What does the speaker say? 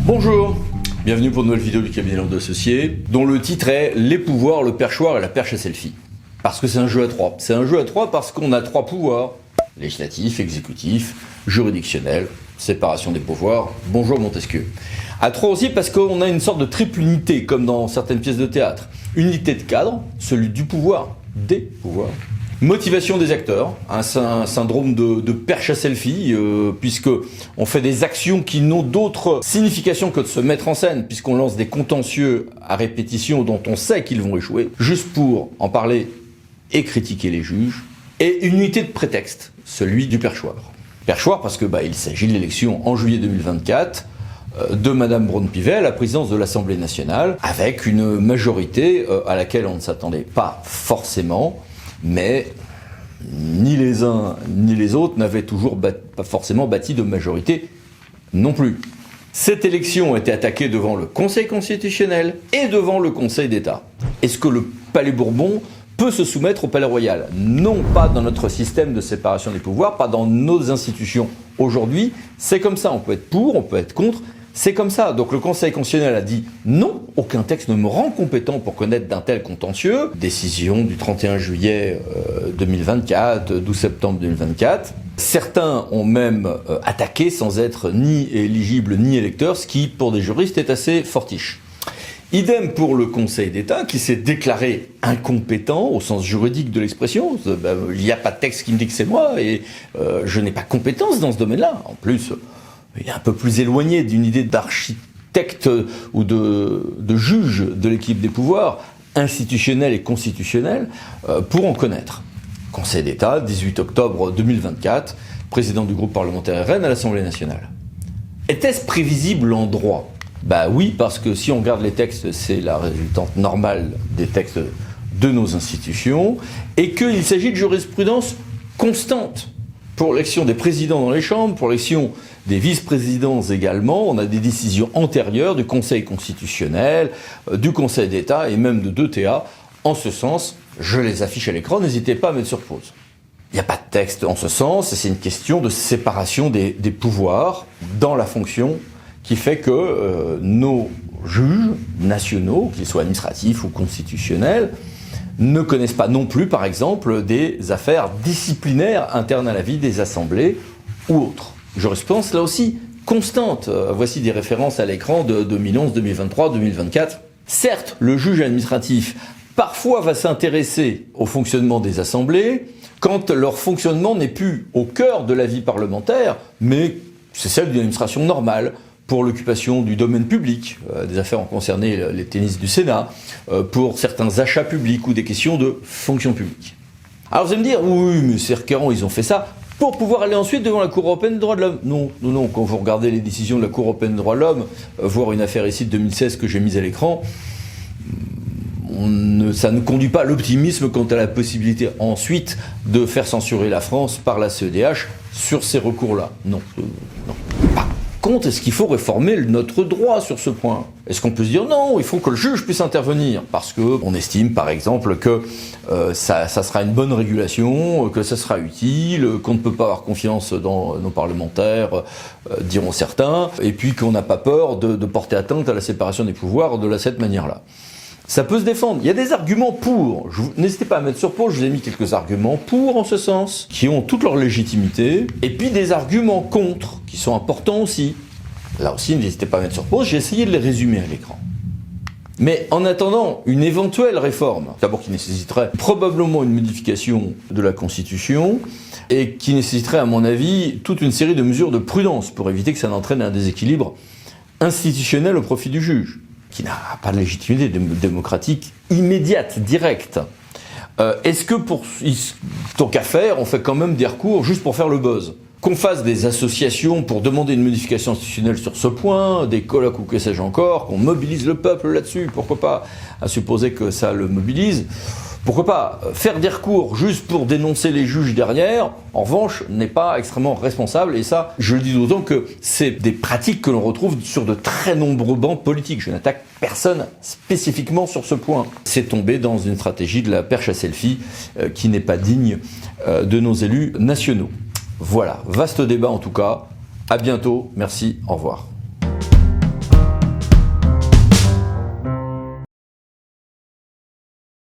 Bonjour, bienvenue pour une nouvelle vidéo du cabinet Lambda Associés, dont le titre est « Les pouvoirs, le perchoir et la perche à selfie ». Parce que c'est un jeu à trois. C'est un jeu à trois parce qu'on a trois pouvoirs, législatif, exécutif, juridictionnel, séparation des pouvoirs. Bonjour Montesquieu. À trois aussi parce qu'on a une sorte de triple unité, comme dans certaines pièces de théâtre. Unité de cadre, celui du pouvoir, des pouvoirs. Motivation des acteurs, un syndrome de perche à selfie, puisque on fait des actions qui n'ont d'autre signification que de se mettre en scène, puisqu'on lance des contentieux à répétition dont on sait qu'ils vont échouer, juste pour en parler et critiquer les juges. Et une unité de prétexte, celui du perchoir. Perchoir parce que il s'agit de l'élection en juillet 2024 de Madame Braun-Pivet à la présidence de l'Assemblée nationale, avec une majorité à laquelle on ne s'attendait pas forcément. Mais ni les uns ni les autres n'avaient toujours pas forcément bâti de majorité non plus. Cette élection a été attaquée devant le Conseil constitutionnel et devant le Conseil d'État. Est-ce que le Palais Bourbon peut se soumettre au Palais Royal? Non, pas dans notre système de séparation des pouvoirs, pas dans nos institutions. Aujourd'hui, c'est comme ça. On peut être pour, on peut être contre. C'est comme ça. Donc le Conseil constitutionnel a dit non, aucun texte ne me rend compétent pour connaître d'un tel contentieux. Décision du 31 juillet 2024, 12 septembre 2024. Certains ont même attaqué sans être ni éligibles ni électeurs, ce qui pour des juristes est assez fortiche. Idem pour le Conseil d'État qui s'est déclaré incompétent au sens juridique de l'expression. Il n'y a pas de texte qui me dit que c'est moi et je n'ai pas compétence dans ce domaine-là. En plus, il est un peu plus éloigné d'une idée d'architecte ou de juge de l'équipe des pouvoirs, institutionnel et constitutionnel, pour en connaître. Conseil d'État, 18 octobre 2024, président du groupe parlementaire RN à l'Assemblée nationale. Était-ce prévisible en droit? Oui, parce que si on regarde les textes, c'est la résultante normale des textes de nos institutions, et qu'il s'agit de jurisprudence constante. Pour l'élection des présidents dans les chambres, pour l'élection des vice-présidents également, on a des décisions antérieures du Conseil constitutionnel, du Conseil d'État et même de 2TA. En ce sens, je les affiche à l'écran, n'hésitez pas à mettre sur pause. Il n'y a pas de texte en ce sens, et c'est une question de séparation des pouvoirs dans la fonction qui fait que nos juges nationaux, qu'ils soient administratifs ou constitutionnels, ne connaissent pas non plus, par exemple, des affaires disciplinaires internes à la vie des assemblées ou autres. Jurisprudence, là aussi, constante. Voici des références à l'écran de 2011, 2023, 2024. Certes, le juge administratif, parfois, va s'intéresser au fonctionnement des assemblées quand leur fonctionnement n'est plus au cœur de la vie parlementaire, mais c'est celle d'une administration normale. Pour l'occupation du domaine public, des affaires ont concerné les tennis du Sénat, pour certains achats publics ou des questions de fonction publique. Alors vous allez me dire, oui, mais c'est requérant, ils ont fait ça pour pouvoir aller ensuite devant la Cour européenne des droits de l'homme. Non, quand vous regardez les décisions de la Cour européenne des droits de l'homme, voir une affaire ici de 2016 que j'ai mise à l'écran, ça ne conduit pas à l'optimisme quant à la possibilité ensuite de faire censurer la France par la CEDH sur ces recours-là. Non. Est-ce qu'il faut réformer notre droit sur ce point? Est-ce qu'on peut se dire non, il faut que le juge puisse intervenir parce qu'on estime par exemple que ça sera une bonne régulation, que ça sera utile, qu'on ne peut pas avoir confiance dans nos parlementaires, diront certains, et puis qu'on n'a pas peur de porter atteinte à la séparation des pouvoirs de cette manière-là. Ça peut se défendre. Il y a des arguments pour. N'hésitez pas à mettre sur pause, je vous ai mis quelques arguments pour en ce sens, qui ont toute leur légitimité, et puis des arguments contre, qui sont importants aussi. Là aussi, n'hésitez pas à mettre sur pause, j'ai essayé de les résumer à l'écran. Mais en attendant une éventuelle réforme, d'abord qui nécessiterait probablement une modification de la Constitution, et qui nécessiterait à mon avis toute une série de mesures de prudence pour éviter que ça n'entraîne un déséquilibre institutionnel au profit du juge, qui n'a pas de légitimité démocratique immédiate, directe. Est-ce que tant qu'à faire, on fait quand même des recours juste pour faire le buzz? Qu'on fasse des associations pour demander une modification institutionnelle sur ce point, des colloques ou que sais-je encore, qu'on mobilise le peuple là-dessus, pourquoi pas, à supposer que ça le mobilise. Pourquoi pas faire des recours juste pour dénoncer les juges derrière, en revanche, n'est pas extrêmement responsable. Et ça, je le dis d'autant que c'est des pratiques que l'on retrouve sur de très nombreux bancs politiques. Je n'attaque personne spécifiquement sur ce point. C'est tomber dans une stratégie de la perche à selfie qui n'est pas digne de nos élus nationaux. Voilà, vaste débat en tout cas. À bientôt, merci, au revoir.